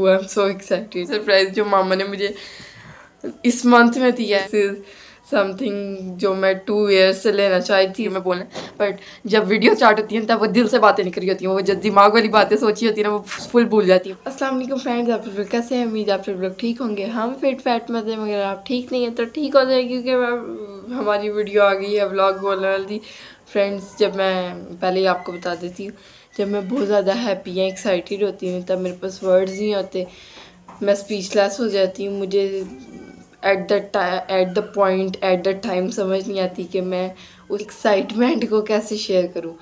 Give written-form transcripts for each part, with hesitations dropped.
I am so excited. Surprise जो मामा ने मुझे इस मंथ में दिया है, समथिंग जो मैं 2 ईयर्स से लेना चाहती थी मैं बोलना, बट जब वीडियो स्टार्ट होती है तब वो दिल से बातें नहीं करी होती हैं, वो जब दिमाग वाली बातें सोची होती है ना वो फुल भूल जाती है। अस्सलाम वालेकुम फ्रेंड्स, आप लोग कैसे हैं? उम्मीद आप लोग ठीक होंगे। हम फिट फैट में थे, मगर आप ठीक नहीं है तो ठीक हो जाए, क्योंकि हमारी वीडियो आ गई है व्लॉग बोलने वाली। फ्रेंड्स, जब मैं पहले ही आपको बता देती हूँ, जब मैं बहुत ज़्यादा हैप्पी या एक्साइटेड होती हूँ तब मेरे पास वर्ड्स नहीं होते, मैं स्पीचलेस हो जाती हूँ। मुझे at the point at the time समझ नहीं आती कि मैं उस एक्साइटमेंट को कैसे शेयर करूँ।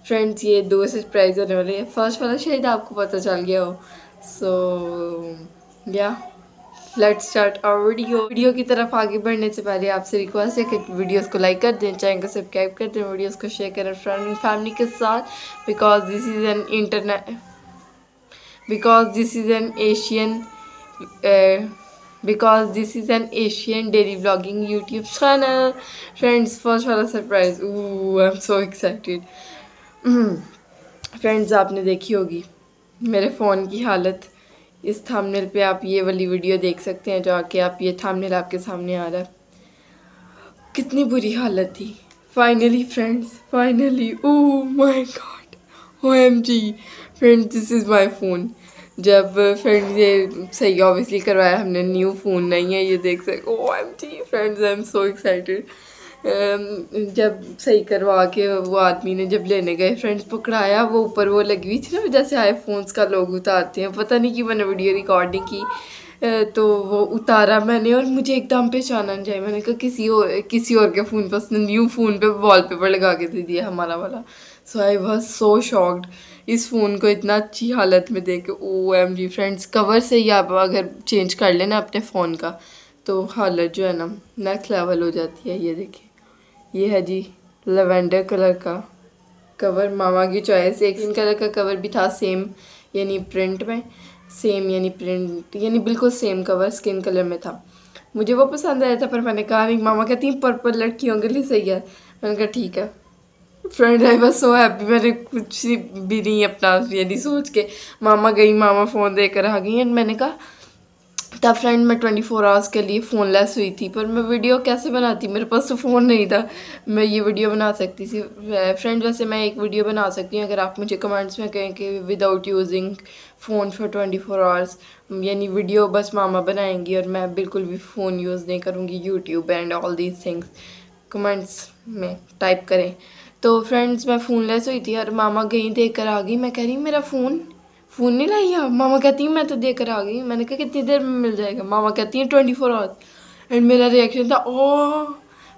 फ्रेंड्स, ये 2 सरप्राइज होने वाले हैं। फर्स्ट वाला शायद आपको पता चल गया हो। सो या लेट्स स्टार्ट आवर वीडियो की तरफ आगे बढ़ने से पहले आपसे रिक्वेस्ट है कि वीडियोस को लाइक कर दें, चैनल को सब्सक्राइब कर दें, वीडियोस को शेयर करें फ्रेंड एंड फैमिली के साथ, because this is an Asian because this is an Asian daily vlogging YouTube channel. Friends, first वाला surprise, I am so excited. Friends, आपने देखी होगी मेरे फ़ोन की हालत। इस थंबनेल पे आप ये वाली वीडियो देख सकते हैं, जाके आप ये थंबनेल आपके सामने आ रहा है। कितनी बुरी हालत थी। Finally friends, finally, oh my God, OMG friends, this is my phone. जब फ्रेंड्स ये सही ऑब्वियसली करवाया हमने, न्यू फ़ोन नहीं है, ये देख सकते। OMG friends, I am so excited. जब सही करवा के वो आदमी ने जब लेने गए फ्रेंड्स, पकड़ाया, वो ऊपर वो लगी हुई थी ना जैसे आईफोन्स का लोग उतारते हैं, पता नहीं कि मैंने वीडियो रिकॉर्डिंग की तो वो उतारा मैंने और मुझे एकदम पहचाना नहीं जाए। मैंने कहा किसी और के फ़ोन पर उसने न्यू फ़ोन पे वॉलपेपर लगा के दे दिया हमारा वाला। सो आई वॉज सो शॉक्ड इस फ़ोन को इतना अच्छी हालत में देख के। OMG फ्रेंड्स, कवर से ही आप अगर चेंज कर लेना अपने फ़ोन का तो हालत जो है ना नेक्स्ट लेवल हो जाती है। ये देखिए, ये है जी लेवेंडर कलर का कवर, मामा की चॉइस। एक इन कलर का कवर भी था सेम, यानी प्रिंट में सेम, यानी बिल्कुल सेम कवर स्किन कलर में था। मुझे वो पसंद आया था, पर मैंने कहा नहीं। मामा कहती हैं पर्पल लड़कियों के लिए सही है। मैंने कहा ठीक है। Friend, I was so happy. मैंने कुछ भी नहीं अपना यानी सोच के, मामा गई, मामा फ़ोन देकर आ गई। एंड मैंने कहा तब फ्रेंड मैं 24 आवर्स के लिए फ़ोन लेस हुई थी, पर मैं वीडियो कैसे बनाती, मेरे पास तो फ़ोन नहीं था। मैं ये वीडियो बना सकती थी फ्रेंड। वैसे मैं एक वीडियो बना सकती हूँ अगर आप मुझे कमेंट्स में कहें कि without using phone for 24 hours, यानी वीडियो बस मामा बनाएंगी और मैं बिल्कुल भी फ़ोन यूज़ नहीं करूँगी, YouTube and all these things. Comments में टाइप करें। तो फ्रेंड्स, मैं फ़ोन लेस हुई थी और मामा गई देख कर आ गई। मैं कह रही मेरा फ़ोन नहीं लाई आप? मामा कहती हैं मैं तो देकर आ गई। मैंने कहा कितनी देर में मिल जाएगा? मामा कहती हैं 24 आवर्स। एंड मेरा रिएक्शन था ओह,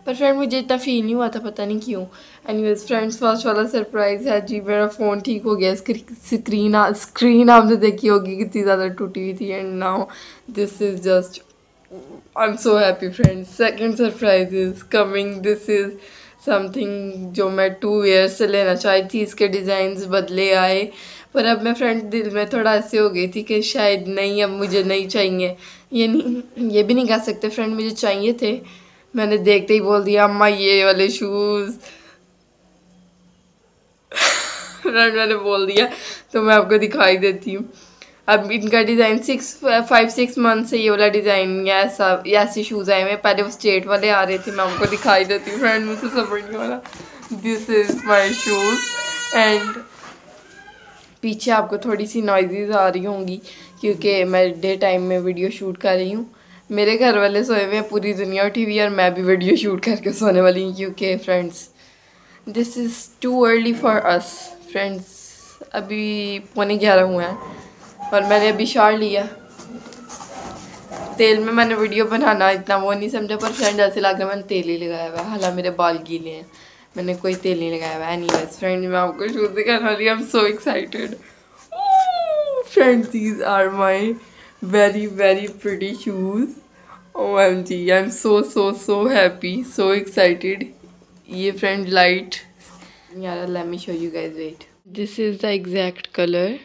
पर फ्रेंड मुझे इतना फील नहीं हुआ था, पता नहीं क्यों। एनीवेज फ्रेंड्स, फर्स्ट वाला सरप्राइज़ है जी, मेरा फ़ोन ठीक हो गया। स्क्रीन आपने देखी होगी कितनी ज़्यादा टूटी हुई थी। And now this is just, I am so happy friends. Second surprise is coming. This is something जो मैं 2 ईयर्स से लेना चाहती थी। इसके डिज़ाइंस बदले आए, पर अब मैं फ्रेंड दिल में थोड़ा ऐसे हो गई थी कि शायद नहीं, अब मुझे नहीं चाहिए। ये नहीं, ये भी नहीं कह सकते फ्रेंड, मुझे चाहिए थे। मैंने देखते ही बोल दिया अम्मा ये वाले शूज़। फ्रेंड मैंने बोल दिया, तो मैं आपको दिखाई देती हूँ। अब इनका डिज़ाइन 5-6 मंथ से ये वाला डिज़ाइन या ऐसे शूज़ आए हुए। पहले वो स्ट्रेट वाले आ रहे थे, मैं आपको दिखाई देती हूँ फ्रेंड, मुझसे सबर नहीं वाला। This is my shoes. And पीछे आपको थोड़ी सी नॉइज़ेस आ रही होंगी क्योंकि मैं डे टाइम में वीडियो शूट कर रही हूँ। मेरे घर वाले सोए हुए हैं, पूरी दुनिया उठी हुई है और मैं भी वीडियो शूट करके सोने वाली हूँ क्योंकि friends this is too early for us. Friends, अभी 11:15 हुए हैं और मैंने अभी शार लिया। तेल में मैंने वीडियो बनाना इतना वो नहीं समझा, पर फ्रेंड ऐसे लग रहा है मैंने तेल ही लगाया हुआ है, हालांकि मेरे बाल गीले हैं, मैंने कोई तेल नहीं लगाया हुआ है। एनीवेज फ्रेंड, मैं आपको शूज़ दिखाने वाली, I am so excited. Friends, these are my very very pretty shoes. OMG, I am so happy, so excited. ये फ्रेंड लाइट यार, let me show you guys, wait. This is the exact colour,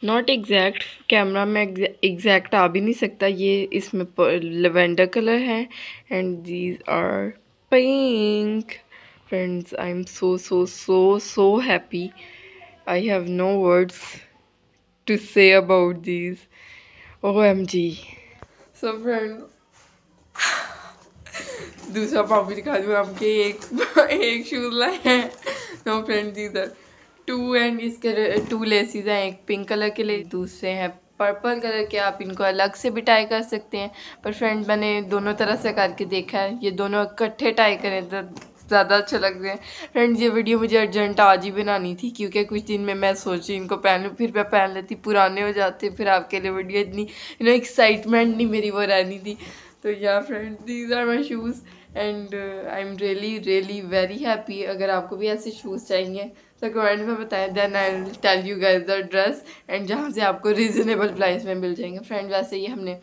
not exact, camera में exact आ भी नहीं सकता। ये इसमें lavender colour है and these are pink. Friends, I am so happy, I have no words to say about these. OMG। So friends, दूसरा पाँव भी दिखा दूँ आपके। एक शूज़ लाए हैं। नो फ्रेंड्स, इधर 2 एंड इसके 2 लेसीज हैं, एक पिंक कलर के लिए, दूसरे हैं पर्पल कलर के। आप इनको अलग से भी टाई कर सकते हैं, पर फ्रेंड मैंने दोनों तरह से करके देखा है, ये दोनों इकट्ठे टाई करें तो ज़्यादा अच्छा लग रहे हैं। फ्रेंड्स, ये वीडियो मुझे अर्जेंट आज ही बनानी थी, क्योंकि कुछ दिन में मैं सोची इनको पहन लूँ, फिर मैं पहन लेती, पुराने हो जाते, फिर आपके लिए वीडियो इतनी एक्साइटमेंट नहीं मेरी वो रहनी थी। तो या friends, these are my shoes and I am really really very happy. अगर आपको भी ऐसे शूज़ चाहिए तो कमेंट में बताएं, then I will tell you guys the dress, and जहाँ से आपको रिजनेबल प्राइस में मिल जाएंगे। फ्रेंड, वैसे ही हमने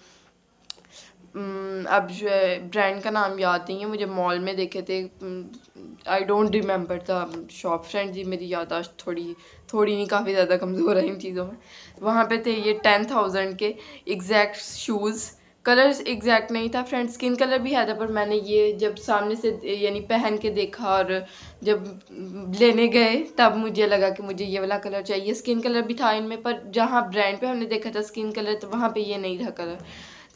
अब ब्रांड का नाम याद नहीं है मुझे, मॉल में देखे थे, I don't remember the shop. Friend ji, मेरी याददाश्त थोड़ी नहीं, काफ़ी ज़्यादा कमज़ोर है इन चीज़ों में। वहाँ पे थे ये 10,000 के एग्जैक्ट शूज़। कलर्स एग्जैक्ट नहीं था फ्रेंड, स्किन कलर भी है था, पर मैंने ये जब सामने से यानी पहन के देखा और जब लेने गए तब मुझे लगा कि मुझे ये वाला कलर चाहिए। स्किन कलर भी था इनमें, पर जहाँ ब्रांड पे हमने देखा था स्किन कलर, तो वहाँ पे ये नहीं था कलर,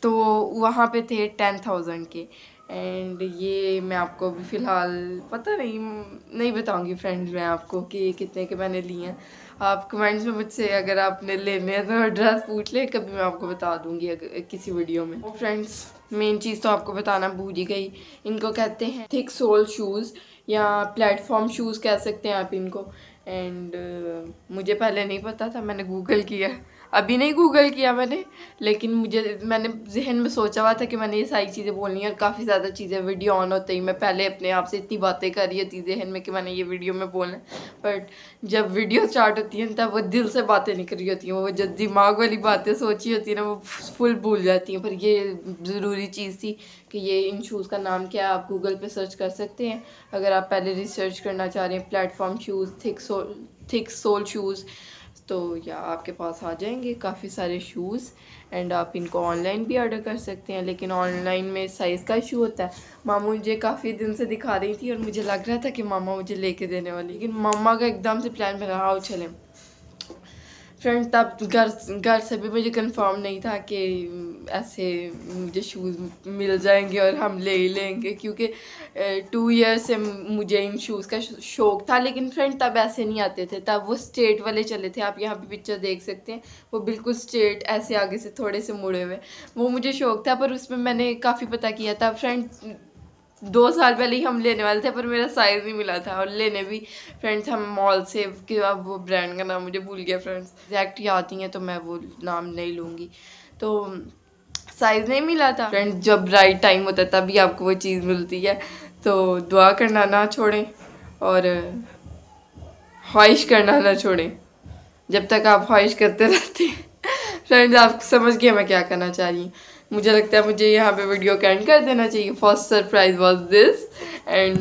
तो वहाँ पे थे 10,000 के। एंड ये मैं आपको भी फ़िलहाल पता नहीं बताऊँगी फ्रेंड्स मैं आपको कि कितने के मैंने लिए हैं। आप कमेंट्स में मुझसे अगर आपने लेने हैं तो एड्रेस पूछ ले, कभी मैं आपको बता दूँगी किसी वीडियो में। फ्रेंड्स, मेन चीज़ तो आपको बताना भूल ही गई, इनको कहते हैं थिक सोल शूज़ या प्लेटफॉर्म शूज़ कह सकते हैं आप इनको। एंड मुझे पहले नहीं पता था, मैंने गूगल किया, अभी नहीं गूगल किया मैंने, लेकिन मैंने जहन में सोचा हुआ था कि मैंने ये सारी चीज़ें बोलनी है, और काफ़ी ज़्यादा चीज़ें वीडियो ऑन होते ही मैं पहले अपने आप से इतनी बातें कर रही होती जहन में कि मैंने ये वीडियो में बोलना है, बट जब वीडियो स्टार्ट होती है तब वो दिल से बातें नहीं करी होती हैं, वो जो दिमाग वाली बातें सोची होती है ना, वो फुल भूल जाती हैं। पर ये ज़रूरी चीज़ थी कि ये इन शूज़ का नाम क्या है, आप गूगल पे सर्च कर सकते हैं अगर आप पहले रिसर्च करना चाह रहे हैं। Platform shoes, thick sole shoes, तो या आपके पास आ जाएंगे काफ़ी सारे शूज़। एंड आप इनको ऑनलाइन भी ऑर्डर कर सकते हैं, लेकिन ऑनलाइन में साइज़ का इशू होता है। मामा मुझे काफ़ी दिन से दिखा रही थी और मुझे लग रहा था कि मामा मुझे लेके देने वाली, लेकिन मामा का एकदम से प्लान बना, आओ चलें। फ्रेंड, तब घर से भी मुझे कंफर्म नहीं था कि ऐसे मुझे शूज़ मिल जाएंगे और हम ले ही लेंगे, क्योंकि 2 ईयर से मुझे इन शूज़ का शौक़ था। लेकिन फ्रेंड, तब ऐसे नहीं आते थे, तब वो स्ट्रेट वाले चले थे, आप यहाँ पे पिक्चर देख सकते हैं, वो बिल्कुल स्ट्रेट ऐसे आगे से थोड़े से मुड़े हुए, वो मुझे शौक़ था, पर उसमें मैंने काफ़ी पता किया था फ्रेंड। 2 साल पहले ही हम लेने वाले थे, पर मेरा साइज़ नहीं मिला था, और लेने भी फ्रेंड्स हम मॉल से, कि अब वो ब्रांड का नाम मुझे भूल गया फ्रेंड्स, एग्जैक्ट याद नहीं है तो मैं वो नाम नहीं लूँगी, तो साइज़ नहीं मिला था फ्रेंड्स। जब राइट टाइम होता है तभी आपको वो चीज़ मिलती है, तो दुआ करना ना छोड़ें और ख्वाहिश करना ना छोड़ें, जब तक आप ख्वाहिश करते रहते हैं। फ्रेंड्स, आप समझ गए मैं क्या करना चाह रही हूँ। मुझे लगता है मुझे यहाँ पे वीडियो का एंड कर देना चाहिए। First surprise was this and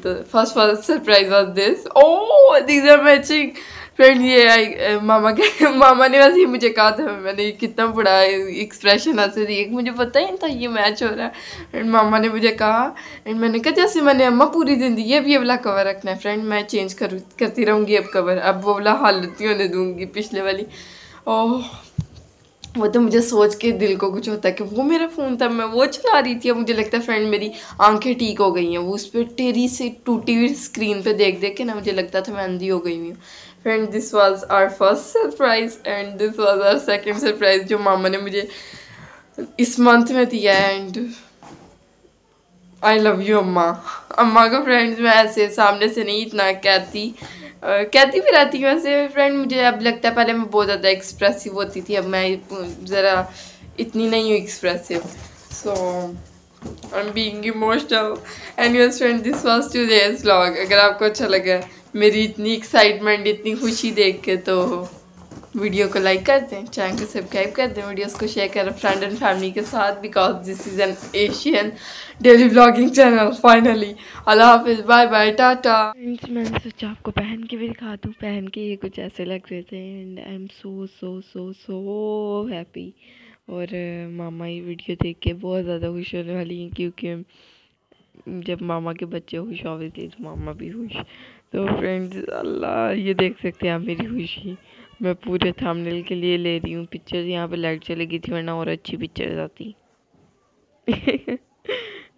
the first surprise was this. Oh, these are matching friend. ये मामा ने वैसे ही मुझे कहा था, मैंने कितना बड़ा एक्सप्रेशन ऐसे दिए, मुझे पता ही नहीं था ये मैच हो रहा है। एंड मामा ने मुझे कहा, एंड मैंने कहा जैसे मैंने अम्मा पूरी ज़िंदगी ये वाला कवर रखना है फ्रेंड, मैं चेंज करती रहूँगी अब कवर, अब वो वाला हालत नहीं होने दूँगी पिछले वाली। ओह, वो तो मुझे सोच के दिल को कुछ होता है कि वो मेरा फ़ोन था, मैं वो चला रही थी। अब मुझे लगता है फ्रेंड मेरी आंखें ठीक हो गई हैं, वो उस पर टेढ़ी से टूटी हुई स्क्रीन पे देख देख के ना मुझे लगता था मैं अंधी हो गई हूँ। Friend, this was our first surprise and this was our second surprise जो मामा ने मुझे इस मंथ में दिया है। एंड आई लव यू अम्मा। अम्मा को फ्रेंड्स मैं ऐसे सामने से नहीं इतना कहती भी रहती हूँ वैसे फ्रेंड। मुझे अब लगता है पहले मैं बहुत ज़्यादा एक्सप्रेसिव होती थी, अब मैं ज़रा इतनी नहीं हूँ expressive, so I am being emotional. Anyways friend, this was today's vlog. अगर आपको अच्छा लगा मेरी इतनी एक्साइटमेंट, इतनी खुशी देख के, तो वीडियो को लाइक कर दें, चैनल को सब्सक्राइब कर दें, वीडियोस को शेयर करें फ्रेंड एंड फैमिली के साथ, because this is an Asian daily vlogging channel. Finally अल्लाह हाफिज़, बाय बाय, टाटा। मैंने सोचा आपको पहन के भी दिखा दूँ, पहन के ये कुछ ऐसे लग रहे थे and I am so so so so happy. और मामा ये वीडियो देख के बहुत ज़्यादा खुश होने वाली हैं, क्योंकि जब मामा के बच्चे खुश ऑब्वियसली तो मामा भी खुश। तो फ्रेंड्स, अल्लाह, ये देख सकते हैं आप मेरी खुशी। मैं पूरे थंबनेल के लिए ले रही हूँ पिक्चर। यहाँ पे लाइट चली गई थी वरना और अच्छी पिक्चर आती।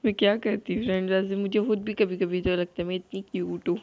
मैं क्या करती हूँ फ्रेंड, वैसे मुझे खुद भी कभी कभी तो लगता है मैं इतनी क्यूट हूँ।